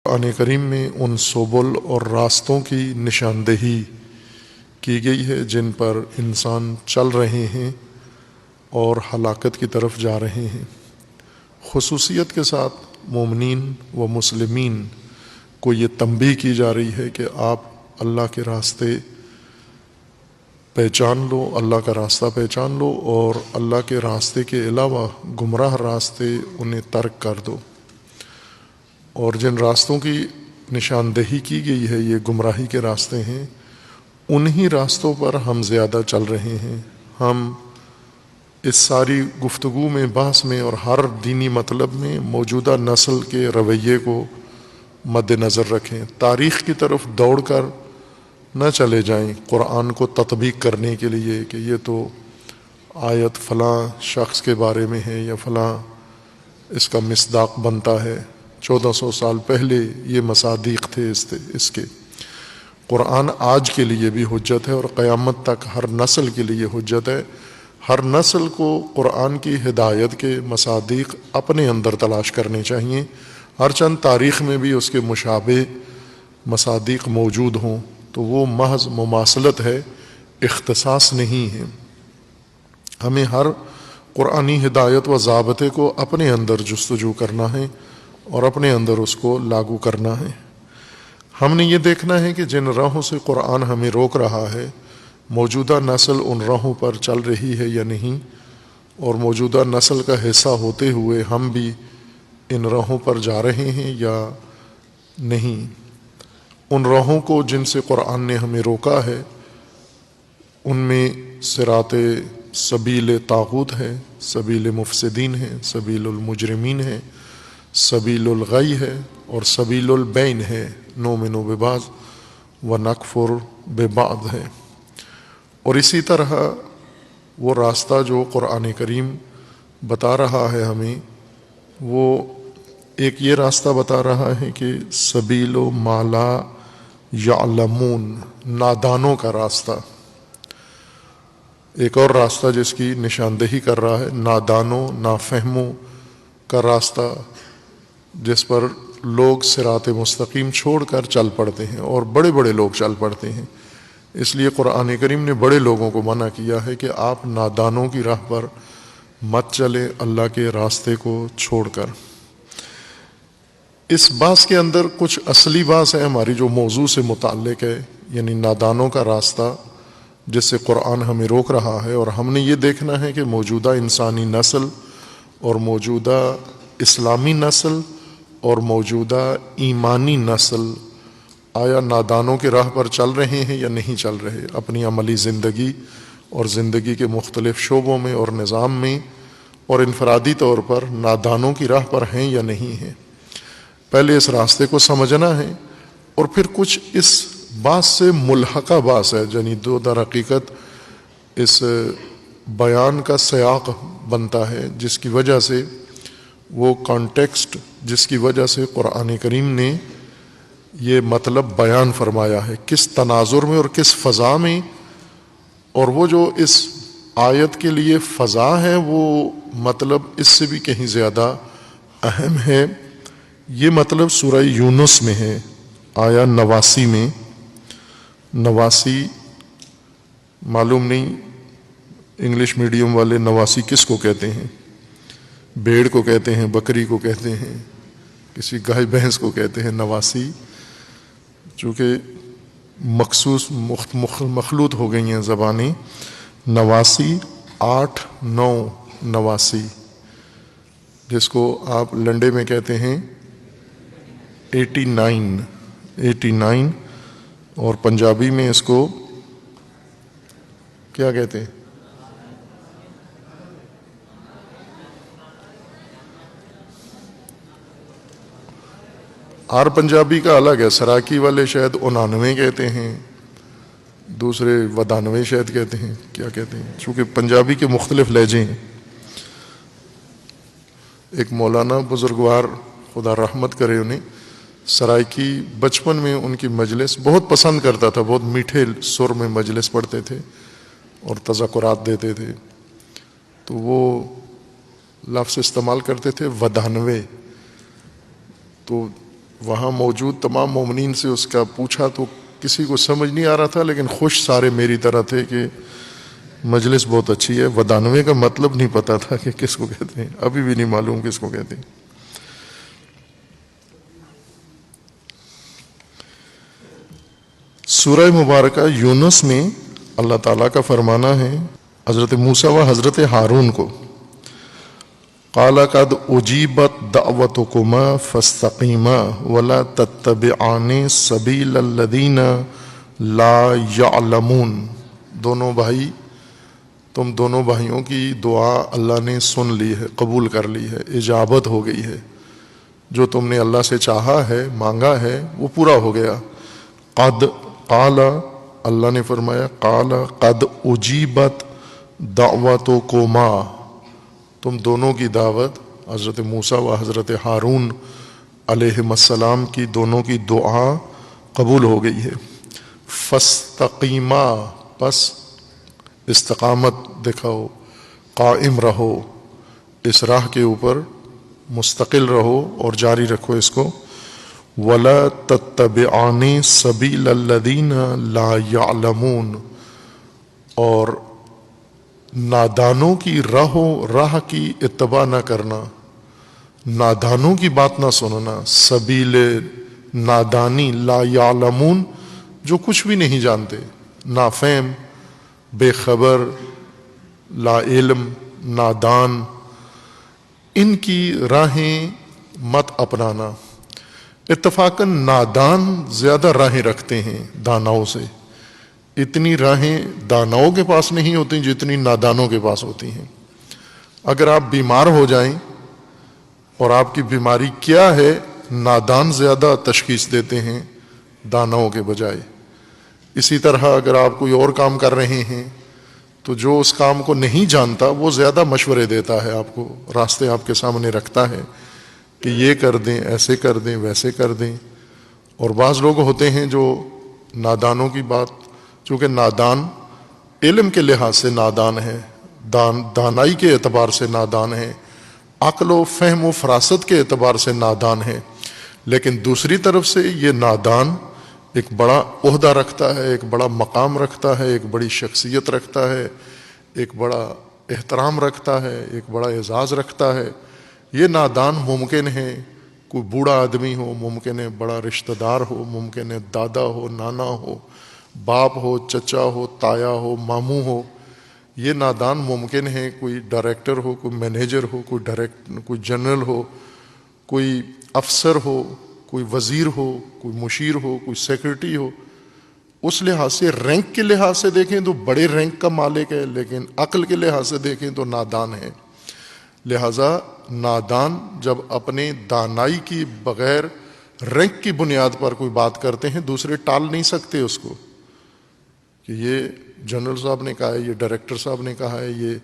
قرآن کریم میں ان سبل اور راستوں کی نشاندہی کی گئی ہے جن پر انسان چل رہے ہیں اور ہلاکت کی طرف جا رہے ہیں۔ خصوصیت کے ساتھ مومنین و مسلمین کو یہ تنبیہ کی جا رہی ہے کہ آپ اللہ کے راستے پہچان لو، اللہ کا راستہ پہچان لو، اور اللہ کے راستے کے علاوہ گمراہ راستے انہیں ترک کر دو۔ اور جن راستوں کی نشاندہی کی گئی ہے یہ گمراہی کے راستے ہیں، انہی راستوں پر ہم زیادہ چل رہے ہیں۔ ہم اس ساری گفتگو میں، بحث میں اور ہر دینی مطلب میں موجودہ نسل کے رویے کو مد نظر رکھیں۔ تاریخ کی طرف دوڑ کر نہ چلے جائیں قرآن کو تطبیق کرنے کے لیے کہ یہ تو آیت فلاں شخص کے بارے میں ہے یا فلاں اس کا مصداق بنتا ہے، 1400 سال پہلے یہ مصادیق تھے اس کے۔ قرآن آج کے لیے بھی حجت ہے اور قیامت تک ہر نسل کے لیے حجت ہے۔ ہر نسل کو قرآن کی ہدایت کے مصادیق اپنے اندر تلاش کرنے چاہیے، ہر چند تاریخ میں بھی اس کے مشابہ مصادیق موجود ہوں تو وہ محض مماثلت ہے، اختصاص نہیں ہے۔ ہمیں ہر قرآنی ہدایت و ضابطے کو اپنے اندر جستجو کرنا ہے اور اپنے اندر اس کو لاگو کرنا ہے۔ ہم نے یہ دیکھنا ہے کہ جن راہوں سے قرآن ہمیں روک رہا ہے، موجودہ نسل ان راہوں پر چل رہی ہے یا نہیں، اور موجودہ نسل کا حصہ ہوتے ہوئے ہم بھی ان راہوں پر جا رہے ہیں یا نہیں۔ ان راہوں کو جن سے قرآن نے ہمیں روکا ہے ان میں صراط سبیل طاغوت ہے، سبیل مفسدین ہے، سبیل المجرمین ہے، سبیل الغی ہے اور سبیل البین ہے، نؤمن ببعض و نکفر ببعض ہے۔ اور اسی طرح وہ راستہ جو قرآن کریم بتا رہا ہے ہمیں، وہ ایک یہ راستہ بتا رہا ہے کہ سبیل و ما لا یعلمون، نادانوں کا راستہ۔ ایک اور راستہ جس کی نشاندہی کر رہا ہے نادانوں، نافہموں کا راستہ، جس پر لوگ صراط مستقیم چھوڑ کر چل پڑتے ہیں اور بڑے بڑے لوگ چل پڑتے ہیں۔ اس لیے قرآن کریم نے بڑے لوگوں کو منع کیا ہے کہ آپ نادانوں کی راہ پر مت چلیں اللہ کے راستے کو چھوڑ کر۔ اس بحث کے اندر کچھ اصلی بحث ہے ہماری جو موضوع سے متعلق ہے، یعنی نادانوں کا راستہ جس سے قرآن ہمیں روک رہا ہے، اور ہم نے یہ دیکھنا ہے کہ موجودہ انسانی نسل اور موجودہ اسلامی نسل اور موجودہ ایمانی نسل آیا نادانوں کے راہ پر چل رہے ہیں یا نہیں چل رہے، اپنی عملی زندگی اور زندگی کے مختلف شعبوں میں اور نظام میں، اور انفرادی طور پر نادانوں کی راہ پر ہیں یا نہیں ہیں۔ پہلے اس راستے کو سمجھنا ہے، اور پھر کچھ اس بات سے ملحقہ بات ہے، یعنی در حقیقت اس بیان کا سیاق بنتا ہے جس کی وجہ سے وہ کانٹیکسٹ جس کی وجہ سے قرآن کریم نے یہ مطلب بیان فرمایا ہے، کس تناظر میں اور کس فضا میں، اور وہ جو اس آیت کے لیے فضا ہے وہ مطلب اس سے بھی کہیں زیادہ اہم ہے۔ یہ مطلب سورہ یونس میں ہے، آیا 89 میں۔ 89 معلوم نہیں انگلش میڈیم والے 89 کس کو کہتے ہیں، بھیڑ کو کہتے ہیں، بکری کو کہتے ہیں، کسی گائے بھینس کو کہتے ہیں 89، چونکہ مخصوص مخلوط ہو گئی ہیں زبانیں۔ 89 8 9 89، جس کو آپ لنڈے میں کہتے ہیں 89، اور پنجابی میں اس کو کیا کہتے ہیں؟ آر پنجابی کا الگ ہے، سراکی والے شاید 99 کہتے ہیں، دوسرے 92 شاید کہتے ہیں، کیا کہتے ہیں، چونکہ پنجابی کے مختلف لہجے ہیں۔ ایک مولانا بزرگوار خدا رحمت کرے انہیں، سرائکی بچپن میں ان کی مجلس بہت پسند کرتا تھا، بہت میٹھے سر میں مجلس پڑھتے تھے اور تذکرات دیتے تھے، تو وہ لفظ استعمال کرتے تھے 92، تو وہاں موجود تمام مومنین سے اس کا پوچھا تو کسی کو سمجھ نہیں آ رہا تھا، لیکن خوش سارے میری طرح تھے کہ مجلس بہت اچھی ہے. ودانوے کا مطلب نہیں پتا تھا کہ کس کو کہتے ہیں، ابھی بھی نہیں معلوم کس کو کہتے ہیں. سورہ مبارکہ یونس میں اللہ تعالیٰ کا فرمانا ہے حضرت موسیٰ و حضرت ہارون کو، قال قد اجیبت دعوتکما فاستقیما ولا تتبعان سبیل الذین لا یعلمون. دونوں بھائی، تم دونوں بھائیوں کی دعا اللہ نے سن لی ہے، قبول کر لی ہے، اجابت ہو گئی ہے. جو تم نے اللہ سے چاہا ہے، مانگا ہے، وہ پورا ہو گیا. قد قال، اللہ نے فرمایا قال قد اجیبت دعوتکما، تم دونوں کی دعوت، حضرت موسیٰ و حضرت ہارون علیہم السلام کی دونوں کی دعا قبول ہو گئی ہے. فاستقیما، پس استقامت دکھاؤ، قائم رہو، اس راہ کے اوپر مستقل رہو اور جاری رکھو اس کو. ولا تتبعان سبیل الذین لا یعلمون، اور نادانوں کی راہ کی اتباع نہ کرنا، نادانوں کی بات نہ سننا. سبیل نادانی، لا یعلمون، جو کچھ بھی نہیں جانتے، نافہم، بے خبر، لا علم، نادان، ان کی راہیں مت اپنانا. اتفاقاً نادان زیادہ راہیں رکھتے ہیں داناؤں سے. اتنی راہیں داناؤں کے پاس نہیں ہوتی جتنی نادانوں کے پاس ہوتی ہیں. اگر آپ بیمار ہو جائیں اور آپ کی بیماری کیا ہے، نادان زیادہ تشخیص دیتے ہیں داناؤں کے بجائے. اسی طرح اگر آپ کوئی اور کام کر رہے ہیں تو جو اس کام کو نہیں جانتا وہ زیادہ مشورے دیتا ہے، آپ کو راستے آپ کے سامنے رکھتا ہے کہ یہ کر دیں، ایسے کر دیں، ویسے کر دیں. اور بعض لوگ ہوتے ہیں جو نادانوں کی بات، چونکہ نادان علم کے لحاظ سے نادان ہے، دانائی کے اعتبار سے نادان ہے، عقل و فہم و فراست کے اعتبار سے نادان ہے، لیکن دوسری طرف سے یہ نادان ایک بڑا عہدہ رکھتا ہے، ایک بڑا مقام رکھتا ہے، ایک بڑی شخصیت رکھتا ہے، ایک بڑا احترام رکھتا ہے، ایک بڑا اعزاز رکھتا ہے. یہ نادان ممکن ہے کوئی بوڑھا آدمی ہو، ممکن ہے بڑا رشتہ دار ہو، ممکن ہے دادا ہو، نانا ہو، باپ ہو، چچا ہو، تایا ہو، ماموں ہو. یہ نادان ممکن ہے کوئی ڈائریکٹر ہو، کوئی مینیجر ہو، کوئی جنرل ہو، کوئی افسر ہو، کوئی وزیر ہو، کوئی مشیر ہو، کوئی سیکرٹری ہو. اس لحاظ سے رینک کے لحاظ سے دیکھیں تو بڑے رینک کا مالک ہے، لیکن عقل کے لحاظ سے دیکھیں تو نادان ہے. لہذا نادان جب اپنے دانائی کی بغیر رینک کی بنیاد پر کوئی بات کرتے ہیں، دوسرے ٹال نہیں سکتے اس کو کہ یہ جنرل صاحب نے کہا ہے، یہ ڈائریکٹر صاحب نے کہا ہے، یہ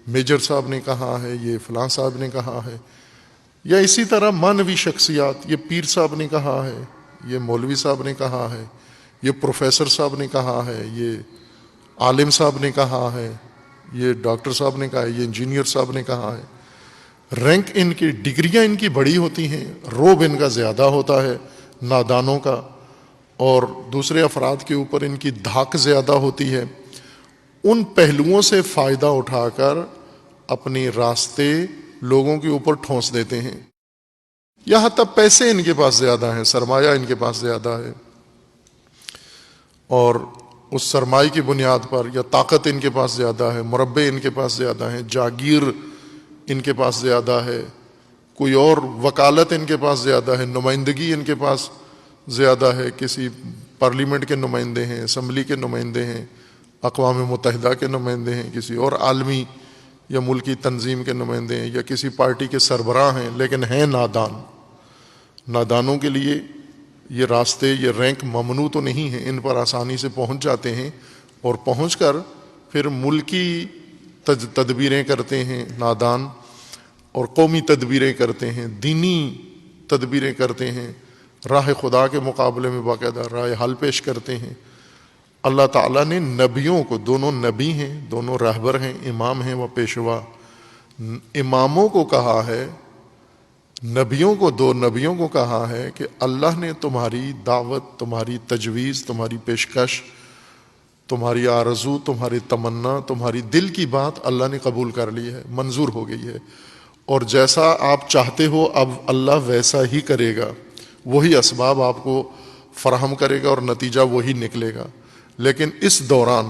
میجر صاحب نے کہا ہے، یہ فلاں صاحب نے کہا ہے. یا اسی طرح مانوی شخصیات، یہ پیر صاحب نے کہا ہے، یہ مولوی صاحب نے کہا ہے، یہ پروفیسر صاحب نے کہا ہے، یہ عالم صاحب نے کہا ہے، یہ ڈاکٹر صاحب نے کہا ہے، یہ انجینئر صاحب نے کہا ہے. رینک ان کی، ڈگریاں ان کی بڑی ہوتی ہیں، روب ان کا زیادہ ہوتا ہے نادانوں کا، اور دوسرے افراد کے اوپر ان کی دھاک زیادہ ہوتی ہے. ان پہلوؤں سے فائدہ اٹھا کر اپنے راستے لوگوں کے اوپر ٹھونس دیتے ہیں. یا حتی پیسے ان کے پاس زیادہ ہیں، سرمایہ ان کے پاس زیادہ ہے، اور اس سرمایہ کی بنیاد پر یا طاقت ان کے پاس زیادہ ہے، مربع ان کے پاس زیادہ ہیں، جاگیر ان کے پاس زیادہ ہے، کوئی اور وکالت ان کے پاس زیادہ ہے، نمائندگی ان کے پاس زیادہ ہے، کسی پارلیمنٹ کے نمائندے ہیں، اسمبلی کے نمائندے ہیں، اقوام متحدہ کے نمائندے ہیں، کسی اور عالمی یا ملکی تنظیم کے نمائندے ہیں، یا کسی پارٹی کے سربراہ ہیں، لیکن ہیں نادان. نادانوں کے لیے یہ راستے، یہ رینک ممنوع تو نہیں ہیں، ان پر آسانی سے پہنچ جاتے ہیں، اور پہنچ کر پھر ملکی تدبیریں کرتے ہیں نادان، اور قومی تدبیریں کرتے ہیں، دینی تدبیریں کرتے ہیں، راہ خدا کے مقابلے میں باقاعدہ راہ حل پیش کرتے ہیں. اللہ تعالیٰ نے نبیوں کو، دونوں نبی ہیں، دونوں رہبر ہیں، امام ہیں و پیشوا، اماموں کو کہا ہے نبیوں کو، دو نبیوں کو کہا ہے کہ اللہ نے تمہاری دعوت، تمہاری تجویز، تمہاری پیشکش، تمہاری آرزو، تمہاری تمنا، تمہاری دل کی بات اللہ نے قبول کر لی ہے، منظور ہو گئی ہے، اور جیسا آپ چاہتے ہو اب اللہ ویسا ہی کرے گا، وہی اسباب آپ کو فراہم کرے گا اور نتیجہ وہی نکلے گا۔ لیکن اس دوران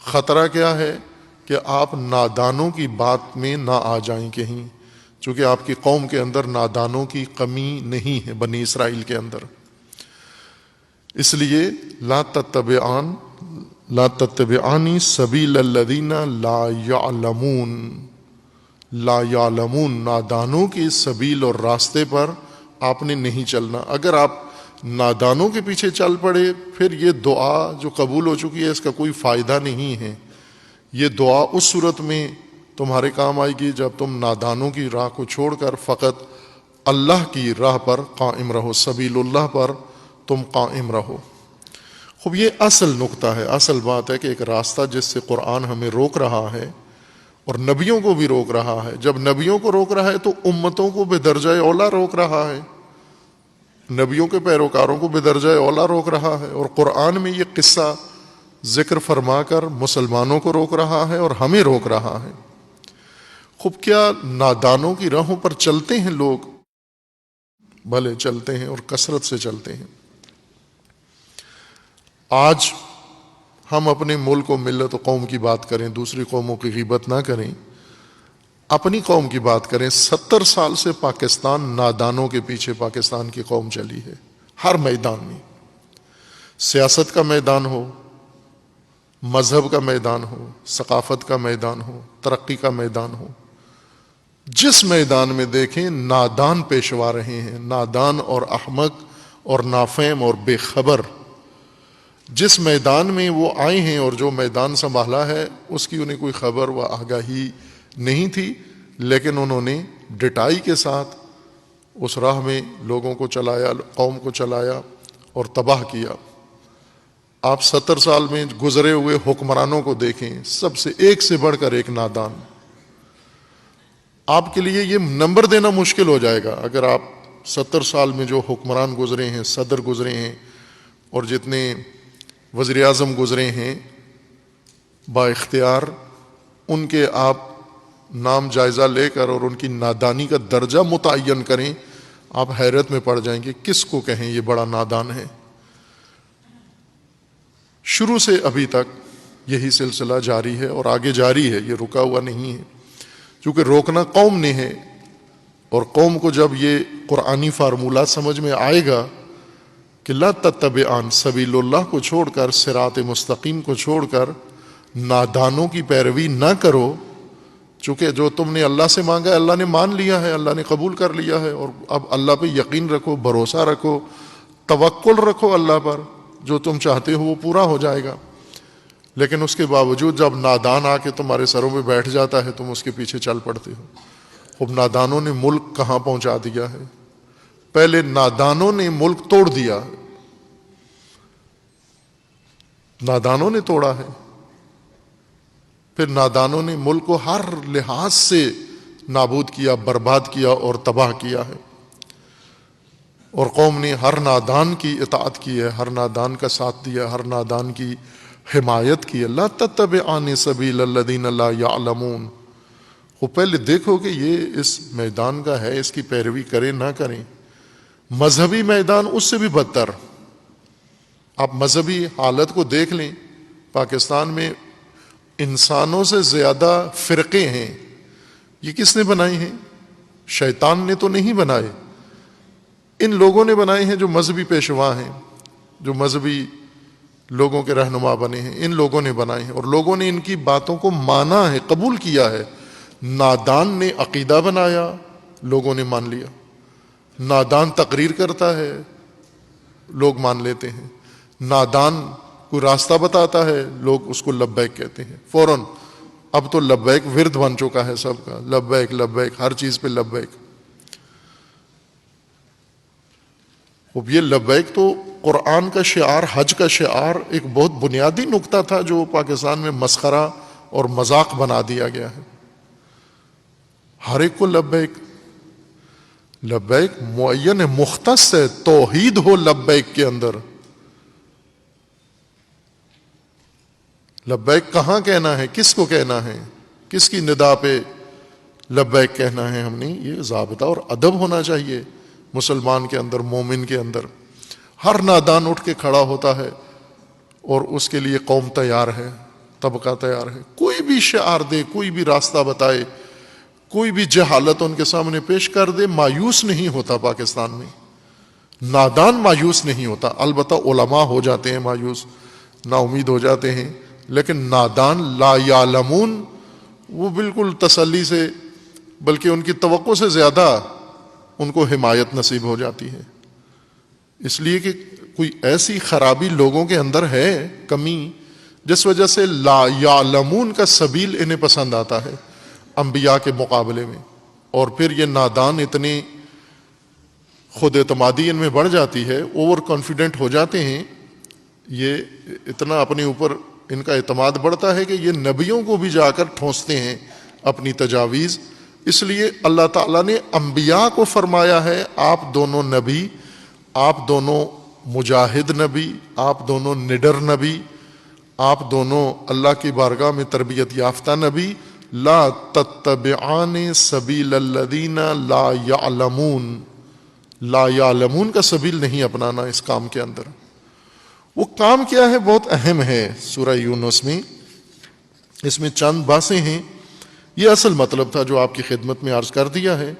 خطرہ کیا ہے کہ آپ نادانوں کی بات میں نہ آ جائیں کہیں، چونکہ آپ کی قوم کے اندر نادانوں کی کمی نہیں ہے، بنی اسرائیل کے اندر۔ اس لیے لا تتبعانی سبیل الذین لا یعلمون، لا یعلمون، نادانوں کی سبیل اور راستے پر آپ نے نہیں چلنا۔ اگر آپ نادانوں کے پیچھے چل پڑے پھر یہ دعا جو قبول ہو چکی ہے اس کا کوئی فائدہ نہیں ہے۔ یہ دعا اس صورت میں تمہارے کام آئے گی جب تم نادانوں کی راہ کو چھوڑ کر فقط اللہ کی راہ پر قائم رہو، سبیل اللہ پر تم قائم رہو۔ خوب یہ اصل نقطہ ہے، اصل بات ہے کہ ایک راستہ جس سے قرآن ہمیں روک رہا ہے اور نبیوں کو بھی روک رہا ہے۔ جب نبیوں کو روک رہا ہے تو امتوں کو بے درجہ اولا روک رہا ہے، نبیوں کے پیروکاروں کو بے درجہ اولا روک رہا ہے، اور قرآن میں یہ قصہ ذکر فرما کر مسلمانوں کو روک رہا ہے اور ہمیں روک رہا ہے۔ خوب کیا نادانوں کی راہوں پر چلتے ہیں لوگ؟ بھلے چلتے ہیں اور کثرت سے چلتے ہیں۔ آج ہم اپنے ملک و ملت و قوم کی بات کریں، دوسری قوموں کی غیبت نہ کریں، اپنی قوم کی بات کریں۔ 70 سال سے پاکستان نادانوں کے پیچھے پاکستان کی قوم چلی ہے، ہر میدان میں، سیاست کا میدان ہو، مذہب کا میدان ہو، ثقافت کا میدان ہو، ترقی کا میدان ہو، جس میدان میں دیکھیں نادان پیشوا رہے ہیں، نادان اور احمق اور نافہم اور بے خبر۔ جس میدان میں وہ آئے ہیں اور جو میدان سنبھالا ہے اس کی انہیں کوئی خبر و آگاہی نہیں تھی، لیکن انہوں نے ڈٹائی کے ساتھ اس راہ میں لوگوں کو چلایا، قوم کو چلایا اور تباہ کیا۔ آپ 70 سال میں گزرے ہوئے حکمرانوں کو دیکھیں، سب سے ایک سے بڑھ کر ایک نادان۔ آپ کے لیے یہ نمبر دینا مشکل ہو جائے گا اگر آپ 70 سال میں جو حکمران گزرے ہیں، صدر گزرے ہیں اور جتنے وزیر اعظم گزرے ہیں با اختیار، ان کے آپ نام جائزہ لے کر اور ان کی نادانی کا درجہ متعین کریں، آپ حیرت میں پڑ جائیں گے کس کو کہیں یہ بڑا نادان ہے۔ شروع سے ابھی تک یہی سلسلہ جاری ہے اور آگے جاری ہے، یہ رکا ہوا نہیں ہے، کیونکہ روکنا قوم نے ہے، اور قوم کو جب یہ قرآنی فارمولہ سمجھ میں آئے گا کہ لا تتبعان سبیل اللہ کو چھوڑ کر، صراط مستقیم کو چھوڑ کر نادانوں کی پیروی نہ کرو، چونکہ جو تم نے اللہ سے مانگا ہے اللہ نے مان لیا ہے، اللہ نے قبول کر لیا ہے، اور اب اللہ پہ یقین رکھو، بھروسہ رکھو، توکل رکھو اللہ پر، جو تم چاہتے ہو وہ پورا ہو جائے گا۔ لیکن اس کے باوجود جب نادان آ کے تمہارے سروں پہ بیٹھ جاتا ہے تم اس کے پیچھے چل پڑتے ہو۔ اب نادانوں نے ملک کہاں پہنچا دیا ہے؟ پہلے نادانوں نے ملک توڑ دیا، نادانوں نے توڑا ہے، پھر نادانوں نے ملک کو ہر لحاظ سے نابود کیا، برباد کیا اور تباہ کیا ہے، اور قوم نے ہر نادان کی اطاعت کی ہے، ہر نادان کا ساتھ دیا، ہر نادان کی حمایت کی۔ لا تتبعان سبیل الذین لا یعلمون۔ وہ پہلے دیکھو کہ یہ اس میدان کا ہے، اس کی پیروی کریں نہ کریں۔ مذہبی میدان اس سے بھی بدتر۔ آپ مذہبی حالت کو دیکھ لیں، پاکستان میں انسانوں سے زیادہ فرقے ہیں۔ یہ کس نے بنائی ہیں؟ شیطان نے تو نہیں بنائے، ان لوگوں نے بنائے ہیں جو مذہبی پیشوا ہیں، جو مذہبی لوگوں کے رہنما بنے ہیں، ان لوگوں نے بنائے ہیں، اور لوگوں نے ان کی باتوں کو مانا ہے، قبول کیا ہے۔ نادان نے عقیدہ بنایا، لوگوں نے مان لیا۔ نادان تقریر کرتا ہے، لوگ مان لیتے ہیں۔ نادان کوئی راستہ بتاتا ہے، لوگ اس کو لبیک کہتے ہیں فوراً۔ اب تو لبیک ورد بن چکا ہے سب کا، لبیک لبیک، ہر چیز پہ لبیک۔ اب یہ لبیک تو قرآن کا شعار، حج کا شعار، ایک بہت بنیادی نقطہ تھا جو پاکستان میں مسخرہ اور مذاق بنا دیا گیا ہے۔ ہر ایک کو لبیک۔ لبیک معین مختص ہے، توحید ہو لبیک کے اندر. لبیک کہاں کہنا ہے، کس کو کہنا ہے، کس کی ندا پہ لبیک کہنا ہے. ہم نے یہ ضابطہ اور ادب ہونا چاہیے مسلمان کے اندر، مومن کے اندر. ہر نادان اٹھ کے کھڑا ہوتا ہے اور اس کے لیے قوم تیار ہے، طبقہ تیار ہے. کوئی بھی شعار دے، کوئی بھی راستہ بتائے، کوئی بھی جہالت ان کے سامنے پیش کر دے، مایوس نہیں ہوتا. پاکستان میں نادان مایوس نہیں ہوتا. البتہ علماء ہو جاتے ہیں مایوس، نا امید ہو جاتے ہیں، لیکن نادان لا یعلمون وہ بالکل تسلی سے، بلکہ ان کی توقع سے زیادہ ان کو حمایت نصیب ہو جاتی ہے. اس لیے کہ کوئی ایسی خرابی لوگوں کے اندر ہے، کمی، جس وجہ سے لا یعلمون کا سبیل انہیں پسند آتا ہے انبیاء کے مقابلے میں. اور پھر یہ نادان اتنے خود اعتمادی ان میں بڑھ جاتی ہے، اوور کانفیڈنٹ ہو جاتے ہیں، یہ اتنا اپنے اوپر ان کا اعتماد بڑھتا ہے کہ یہ نبیوں کو بھی جا کر ٹھونستے ہیں اپنی تجاویز. اس لیے اللہ تعالیٰ نے انبیاء کو فرمایا ہے آپ دونوں نبی، آپ دونوں مجاہد نبی، آپ دونوں نڈر نبی، آپ دونوں اللہ کی بارگاہ میں تربیت یافتہ نبی، لا تتبعان سبیل الذین لا یعلمون. لا یعلمون کا سبیل نہیں اپنانا اس کام کے اندر. وہ کام کیا ہے بہت اہم ہے سورہ یونس میں. اس میں چند باتیں ہیں. یہ اصل مطلب تھا جو آپ کی خدمت میں عرض کر دیا ہے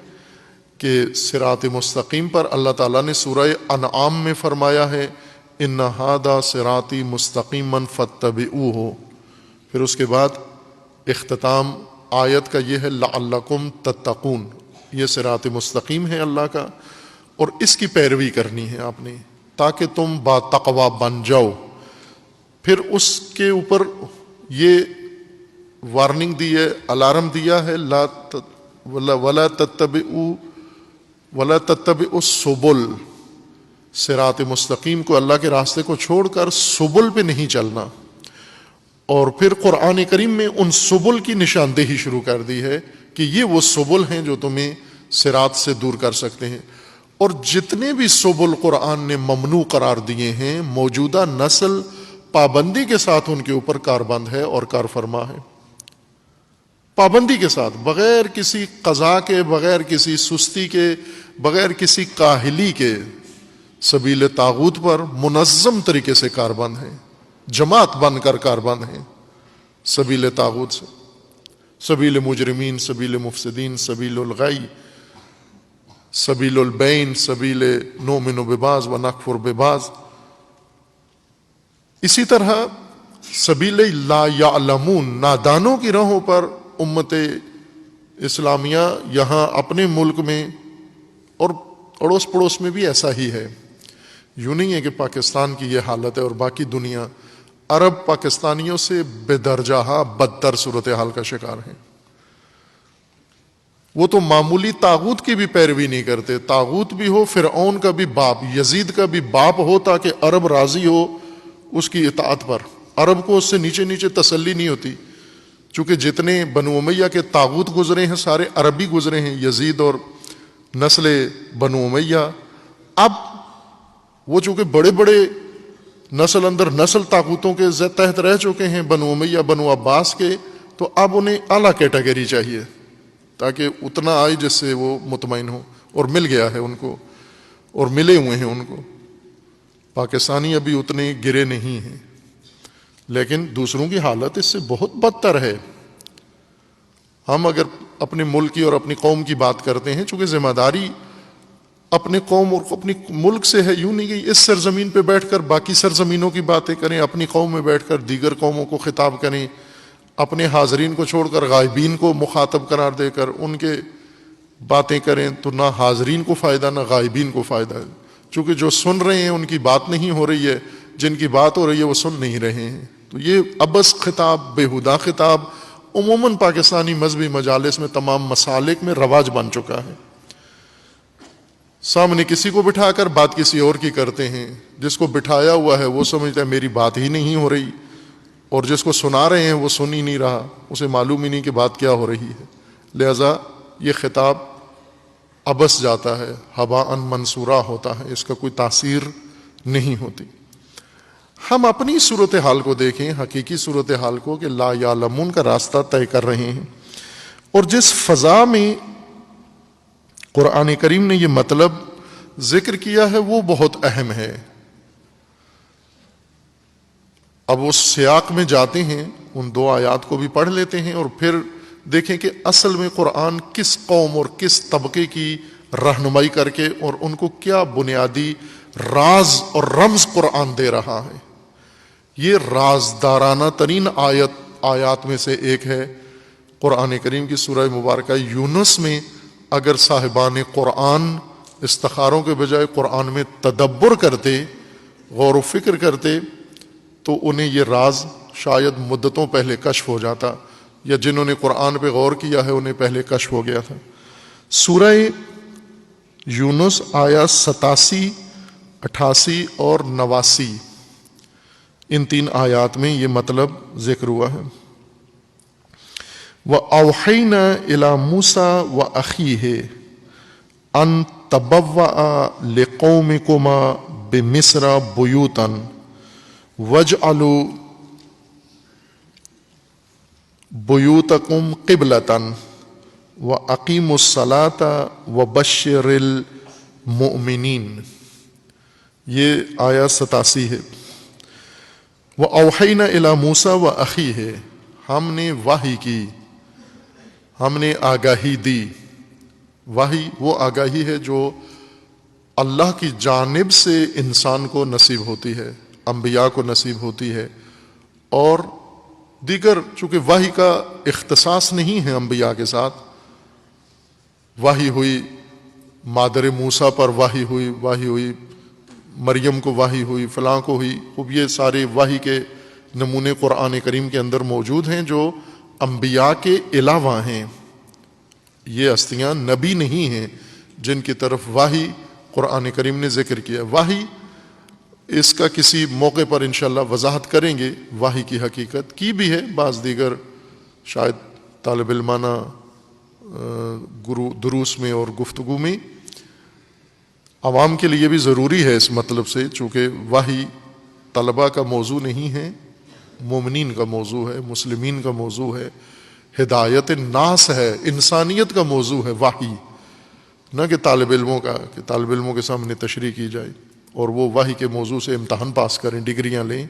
کہ صراط مستقیم پر اللہ تعالیٰ نے سورہ انعام میں فرمایا ہے ان ھذا صراطی مستقیما فاتبعوہ. پھر اس کے بعد اختتام آیت کا یہ ہے لعلکم تتقون. یہ صراط مستقیم ہے اللہ کا اور اس کی پیروی کرنی ہے آپ نے تاکہ تم با تقوی بن جاؤ. پھر اس کے اوپر یہ وارننگ دی ہے، الارم دیا ہے ولا تتبعوا السبل. صراط مستقیم کو، اللہ کے راستے کو چھوڑ کر سبل پہ نہیں چلنا. اور پھر قرآن کریم میں ان سبل کی نشاندہی شروع کر دی ہے کہ یہ وہ سبل ہیں جو تمہیں صراط سے دور کر سکتے ہیں. اور جتنے بھی سبل قرآن نے ممنوع قرار دیے ہیں، موجودہ نسل پابندی کے ساتھ ان کے اوپر کاربند ہے اور کار فرما ہے. پابندی کے ساتھ، بغیر کسی قضا کے، بغیر کسی سستی کے، بغیر کسی کاہلی کے، سبیل طاغوت پر منظم طریقے سے کاربند ہیں، جماعت بن کر کاربند ہیں سبیل طاغوت سے. سبیل مجرمین، سبیل مفسدین، سبیل الغی، سبیل البین، سبیل نؤمن ببعض و نکفر ببعض. اسی طرح سبیل لا یعلمون، نادانوں کی راہوں پر امت اسلامیہ یہاں اپنے ملک میں اور اڑوس پڑوس میں بھی ایسا ہی ہے. یوں نہیں ہے کہ پاکستان کی یہ حالت ہے اور باقی دنیا عرب پاکستانیوں سے بے درجہ بدتر صورتحال کا شکار ہیں. وہ تو معمولی طاغوت کی بھی پیروی نہیں کرتے. طاغوت بھی ہو، فرعون کا بھی باپ، یزید کا بھی باپ ہو، تاکہ عرب راضی ہو اس کی اطاعت پر. عرب کو اس سے نیچے نیچے تسلی نہیں ہوتی، چونکہ جتنے بنو امیہ کے طاغوت گزرے ہیں سارے عربی گزرے ہیں، یزید اور نسل بنو امیہ. اب وہ چونکہ بڑے بڑے نسل اندر نسل طاغوتوں کے تحت رہ چکے ہیں، بنو امیہ، بنو عباس کے، تو اب انہیں اعلیٰ کیٹیگری چاہیے تاکہ اتنا آئے جس سے وہ مطمئن ہو. اور مل گیا ہے ان کو، اور ملے ہوئے ہیں ان کو. پاکستانی ابھی اتنے گرے نہیں ہیں، لیکن دوسروں کی حالت اس سے بہت بدتر ہے. ہم اگر اپنے ملک کی اور اپنی قوم کی بات کرتے ہیں، چونکہ ذمہ داری اپنے قوم اور اپنی ملک سے ہے، یوں نہیں کہ اس سرزمین پہ بیٹھ کر باقی سرزمینوں کی باتیں کریں، اپنی قوم میں بیٹھ کر دیگر قوموں کو خطاب کریں، اپنے حاضرین کو چھوڑ کر غائبین کو مخاطب قرار دے کر ان کے باتیں کریں، تو نہ حاضرین کو فائدہ نہ غائبین کو فائدہ ہے. چونکہ جو سن رہے ہیں ان کی بات نہیں ہو رہی ہے، جن کی بات ہو رہی ہے وہ سن نہیں رہے ہیں. تو یہ عبث خطاب، بےہودہ خطاب عموماً پاکستانی مذہبی مجالس میں تمام مسالک میں رواج بن چکا ہے. سامنے کسی کو بٹھا کر بات کسی اور کی کرتے ہیں. جس کو بٹھایا ہوا ہے وہ سمجھتا ہے میری بات ہی نہیں ہو رہی، اور جس کو سنا رہے ہیں وہ سن ہی نہیں رہا، اسے معلوم ہی نہیں کہ بات کیا ہو رہی ہے. لہذا یہ خطاب ابس جاتا ہے، ہباء منصورا ہوتا ہے، اس کا کوئی تاثیر نہیں ہوتی۔ ہم اپنی صورتحال کو دیکھیں، حقیقی صورتحال کو، کہ لا یعلمون کا راستہ طے کر رہے ہیں، اور جس فضا میں قرآن کریم نے یہ مطلب ذکر کیا ہے وہ بہت اہم ہے۔ اب اس سیاق میں جاتے ہیں، ان 2 آیات کو بھی پڑھ لیتے ہیں، اور پھر دیکھیں کہ اصل میں قرآن کس قوم اور کس طبقے کی رہنمائی کر کے اور ان کو کیا بنیادی راز اور رمز قرآن دے رہا ہے۔ یہ رازدارانہ ترین آیات میں سے ایک ہے قرآن کریم کی سورہ مبارکہ یونس میں۔ اگر صاحبان قرآن استخاروں کے بجائے قرآن میں تدبر کرتے، غور و فکر کرتے، تو انہیں یہ راز شاید مدتوں پہلے کشف ہو جاتا، یا جنہوں نے قرآن پہ غور کیا ہے انہیں پہلے کشف ہو گیا تھا۔ سورہ یونس آیا 87، 88 اور 89، ان 3 آیات میں یہ مطلب ذکر ہوا ہے۔ وَأَوْحَيْنَا إِلَى مُوسَى وَأَخِيهِ أَن تَبَوَّأَ لِقَوْمِكُمَا بِمِصْرَ بُيُوتًا وَاجْعَلُوا بُيُوتَكُمْ قِبْلَةً وَأَقِيمُوا الصَّلَاةَ وَبَشِّرِ الْمُؤْمِنِينَ، یہ آیا 87 ہے۔ وَأَوْحَيْنَا إِلَى مُوسَى وَأَخِيهِ، ہم نے وحی کی، ہم نے آگاہی دی۔ وحی وہ آگاہی ہے جو اللہ کی جانب سے انسان کو نصیب ہوتی ہے، انبیاء کو نصیب ہوتی ہے، اور دیگر چونکہ وحی کا اختصاص نہیں ہے انبیاء کے ساتھ، وحی ہوئی مادر موسیٰ پر، وحی ہوئی مریم کو، وحی ہوئی فلاں کو ہوئی، اب یہ سارے وحی کے نمونے قرآن کریم کے اندر موجود ہیں جو انبیاء کے علاوہ ہیں۔ یہ ہستیاں نبی نہیں ہیں جن کی طرف وحی قرآن کریم نے ذکر کیا۔ وحی اس کا کسی موقع پر انشاءاللہ وضاحت کریں گے، وحی کی حقیقت کی بھی ہے، بعض دیگر شاید طالب علمانہ دروس میں اور گفتگو میں، عوام کے لیے بھی ضروری ہے اس مطلب سے، چونکہ وحی طلباء کا موضوع نہیں ہے، مومنین کا موضوع ہے، مسلمین کا موضوع ہے، ہدایت الناس ہے، انسانیت کا موضوع ہے وحی، نہ کہ طالب علموں کا، کہ طالب علموں کے سامنے تشریح کی جائے اور وہ وحی کے موضوع سے امتحان پاس کریں، ڈگریاں لیں۔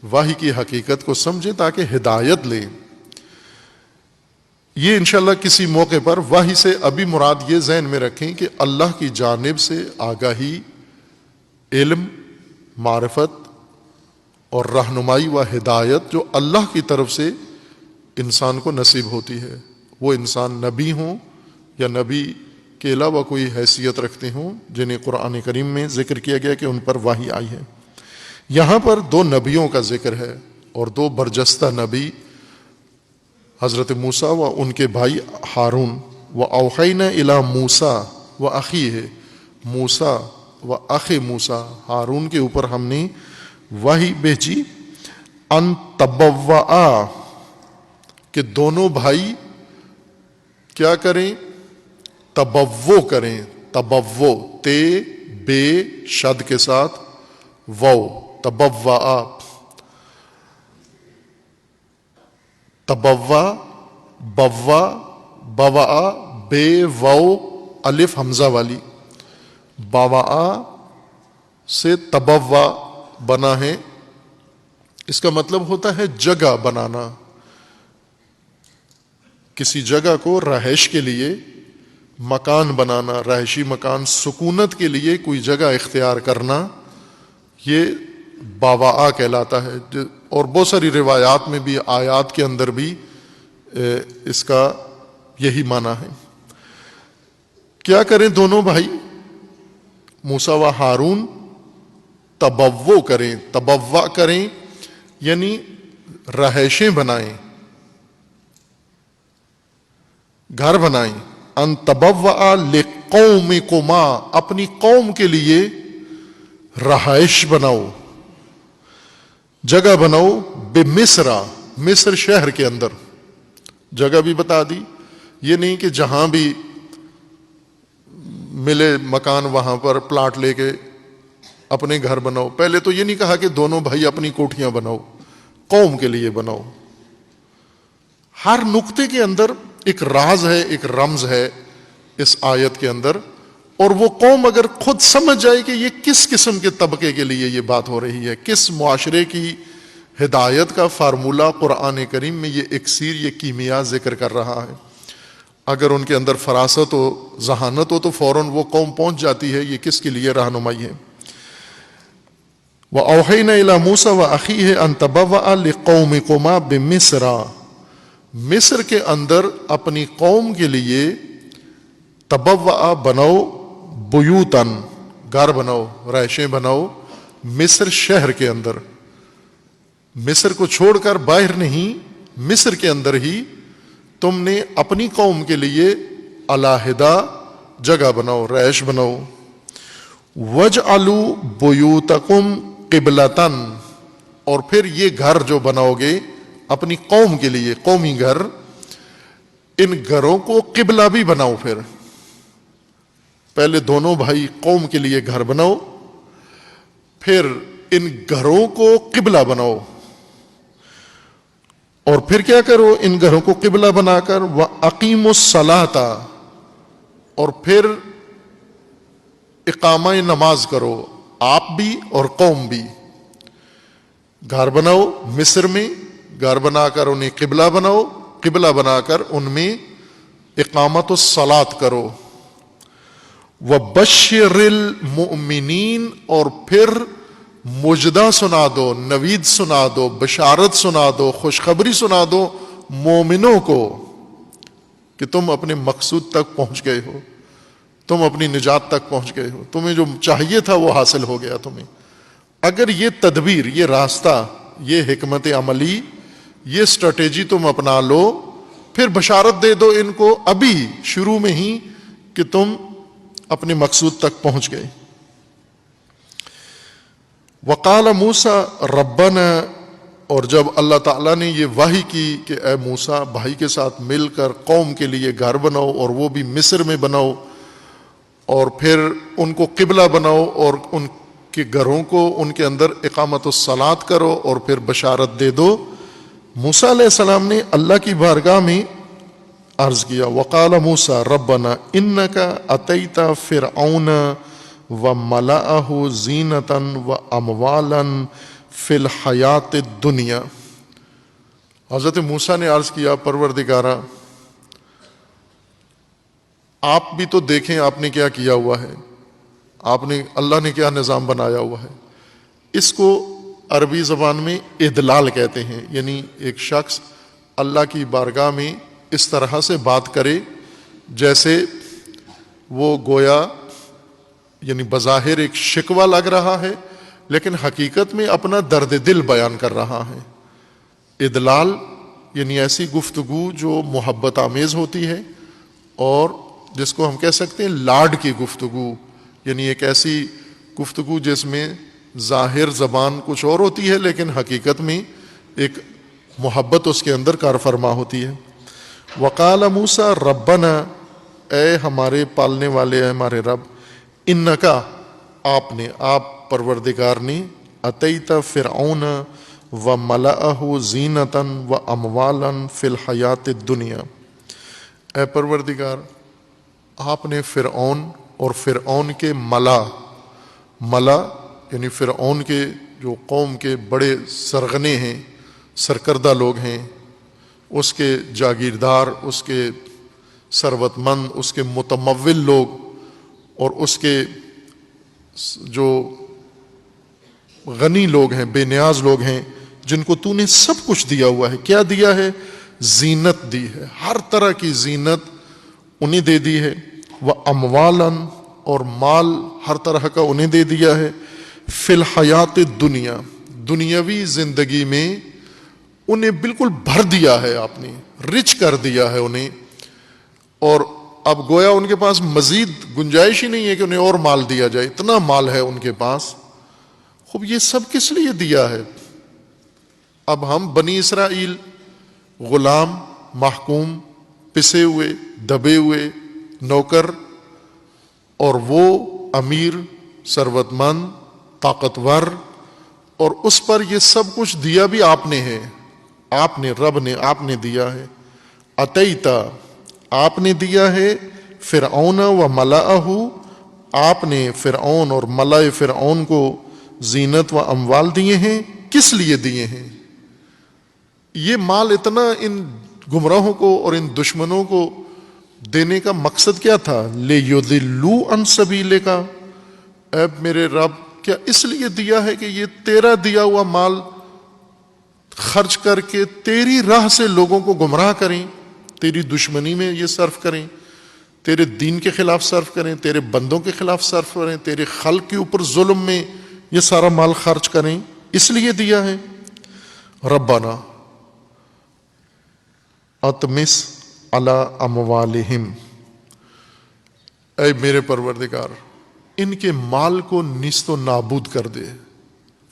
وحی کی حقیقت کو سمجھیں تاکہ ہدایت لیں۔ یہ انشاءاللہ کسی موقع پر وحی سے ابھی مراد یہ ذہن میں رکھیں کہ اللہ کی جانب سے آگاہی، علم، معرفت اور رہنمائی و ہدایت جو اللہ کی طرف سے انسان کو نصیب ہوتی ہے، وہ انسان نبی ہوں یا نبی کے علاوہ کوئی حیثیت رکھتے ہوں جنہیں قرآن کریم میں ذکر کیا گیا کہ ان پر وحی آئی ہے۔ یہاں پر 2 نبیوں کا ذکر ہے، اور 2 برجستہ نبی حضرت موسیٰ و ان کے بھائی ہارون۔ وَأَوْحَيْنَا إِلَى مُوسَى وَأَخِيهِ، موسیٰ و اخ موسیٰ ہارون کے اوپر ہم نے وحی بھیجی، ان تبوّأ، کہ دونوں بھائی کیا کریں؟ تبوّ کریں، تبوّ، تے بے شد کے ساتھ وو، تبوّأ، تبوّا، بوا، بوا، بے وو الف حمزہ والی، بوا سے تبوا بنا ہے، اس کا مطلب ہوتا ہے جگہ بنانا، کسی جگہ کو رہائش کے لیے مکان بنانا، رہائشی مکان، سکونت کے لیے کوئی جگہ اختیار کرنا، یہ باوا کہلاتا ہے۔ اور بہت ساری روایات میں بھی، آیات کے اندر بھی اس کا یہی معنی ہے۔ کیا کریں دونوں بھائی موسیٰ و ہارون؟ تبوّ کریں، تبوّع کریں، یعنی رہائشیں بنائیں، گھر بنائیں۔ ان تبوّع لقومکما، اپنی قوم کے لیے رہائش بناؤ، جگہ بناؤ، بمصر، مصر شہر کے اندر، جگہ بھی بتا دی، یہ نہیں کہ جہاں بھی ملے مکان وہاں پر پلاٹ لے کے اپنے گھر بناؤ. پہلے تو یہ نہیں کہا کہ دونوں بھائی اپنی کوٹھیاں بناؤ, قوم کے لیے بناؤ. ہر نقطے کے اندر ایک راز ہے, ایک رمز ہے اس آیت کے اندر, اور وہ قوم اگر خود سمجھ جائے کہ یہ کس قسم کے طبقے کے لیے یہ بات ہو رہی ہے, کس معاشرے کی ہدایت کا فارمولہ قرآن کریم میں یہ اکسیر, یہ کیمیا ذکر کر رہا ہے. اگر ان کے اندر فراست ہو, ذہانت ہو, تو فوراً وہ قوم پہنچ جاتی ہے یہ کس کے لیے رہنمائی ہے. وَأَوْحَيْنَا إِلَى مُوسَىٰ وَأَخِيهِ أَن تَبَوَّأَ لِقَوْمِكُمَا بِمِصْرَ, مصر کے اندر اپنی قوم کے لیے تبوّأ بناؤ, بیوتن گھر بناؤ, رہائشیں بناؤ, مصر شہر کے اندر. مصر کو چھوڑ کر باہر نہیں, مصر کے اندر ہی تم نے اپنی قوم کے لیے علیحدہ جگہ بناؤ, رہائش بناؤ. وَاجْعَلُوا بُيُوتَكُمْ قِبْلَةً, اور پھر یہ گھر جو بناؤ گے اپنی قوم کے لیے, قومی گھر, ان گھروں کو قبلہ بھی بناؤ. پھر پہلے دونوں بھائی قوم کے لیے گھر بناؤ, پھر ان گھروں کو قبلہ بناؤ, اور پھر کیا کرو, ان گھروں کو قبلہ بنا کر وَأَقِيمُوا الصَّلَاةَ, اور پھر اقامہ نماز کرو, آپ بھی اور قوم بھی. گھر بناؤ مصر میں, گھر بنا کر انہیں قبلہ بناؤ, قبلہ بنا کر ان میں اقامت الصلاۃ کرو. وَبَشِّرِ الْمُؤْمِنِينَ, اور پھر مجدہ سنا دو, نوید سنا دو, بشارت سنا دو, خوشخبری سنا دو مومنوں کو کہ تم اپنے مقصود تک پہنچ گئے ہو, تم اپنی نجات تک پہنچ گئے ہو, تمہیں جو چاہیے تھا وہ حاصل ہو گیا تمہیں. اگر یہ تدبیر, یہ راستہ, یہ حکمت عملی, یہ اسٹریٹجی تم اپنا لو, پھر بشارت دے دو ان کو ابھی شروع میں ہی کہ تم اپنے مقصود تک پہنچ گئے. وقال موسیٰ ربنا, اور جب اللہ تعالیٰ نے یہ وحی کی کہ اے موسیٰ بھائی کے ساتھ مل کر قوم کے لیے گھر بناؤ, اور وہ بھی مصر میں بناؤ, اور پھر ان کو قبلہ بناؤ, اور ان کے گھروں کو ان کے اندر اقامت الصلاۃ کرو, اور پھر بشارت دے دو. موسیٰ علیہ السلام نے اللہ کی بارگاہ میں عرض کیا, وقال موسیٰ ربنا انک اتیت فرعون وملأہ زینۃ واموالا فی الحیاۃ الدنیا. حضرت موسیٰ نے عرض کیا, پروردگارا آپ بھی تو دیکھیں آپ نے کیا کیا ہوا ہے, آپ نے, اللہ نے کیا نظام بنایا ہوا ہے. اس کو عربی زبان میں ادلال کہتے ہیں, یعنی ایک شخص اللہ کی بارگاہ میں اس طرح سے بات کرے جیسے وہ گویا یعنی بظاہر ایک شکوہ لگ رہا ہے لیکن حقیقت میں اپنا درد دل بیان کر رہا ہے. ادلال یعنی ایسی گفتگو جو محبت آمیز ہوتی ہے, اور جس کو ہم کہہ سکتے ہیں لاڈ کی گفتگو, یعنی ایک ایسی گفتگو جس میں ظاہر زبان کچھ اور ہوتی ہے لیکن حقیقت میں ایک محبت اس کے اندر کار فرما ہوتی ہے. وقال موسیٰ ربنا, اے ہمارے پالنے والے, اے ہمارے رب, انکا آپ نے, آپ پروردگار نے, اتیت فرعون وملأہ زینۃ واموالا فی الحیاۃ الدنیا, اے پروردگار آپ نے فرعون اور فرعون کے ملا یعنی فرعون کے جو قوم کے بڑے سرغنے ہیں, سرکردہ لوگ ہیں, اس کے جاگیردار, اس کے ثروت مند, اس کے متمول لوگ, اور اس کے جو غنی لوگ ہیں, بے نیاز لوگ ہیں, جن کو تو نے سب کچھ دیا ہوا ہے. کیا دیا ہے؟ زینت دی ہے, ہر طرح کی زینت انہیں دے دی ہے. وَأَمْوَالًا, اور مال ہر طرح کا انہیں دے دیا ہے. فی الحیات الدنیا, دنیاوی زندگی میں انہیں بالکل بھر دیا ہے, آپ نے رچ کر دیا ہے انہیں, اور اب گویا ان کے پاس مزید گنجائش ہی نہیں ہے کہ انہیں اور مال دیا جائے, اتنا مال ہے ان کے پاس. خوب یہ سب کس لیے دیا ہے؟ اب ہم بنی اسرائیل غلام, محکوم, پسے ہوئے, دبے ہوئے نوکر, اور وہ امیر، ثروت مند، طاقتور، اور اس پر یہ سب کچھ دیا بھی آپ نے ہے، آپ نے، رب نے، آپ نے دیا ہے. اتیتا، آپ نے دیا ہے، فرعون و ملأہ، آپ نے فرعون اور ملأ فرعون کو زینت و اموال دیے ہیں. کس لیے دیے ہیں؟ یہ مال اتنا ان گمراہوں کو اور ان دشمنوں کو دینے کا مقصد کیا تھا؟ لِيُضِلُّوا عَن سَبِيلِكَ، اے میرے رب کیا اس لیے دیا ہے کہ یہ تیرا دیا ہوا مال خرچ کر کے تیری راہ سے لوگوں کو گمراہ کریں، تیری دشمنی میں یہ صرف کریں، تیرے دین کے خلاف صرف کریں، تیرے بندوں کے خلاف صرف کریں، تیرے خلق کے اوپر ظلم میں یہ سارا مال خرچ کریں، اس لیے دیا ہے؟ ربنا اطمس علی اموالہم، اے میرے پروردگار ان کے مال کو نیست و نابود کر دے،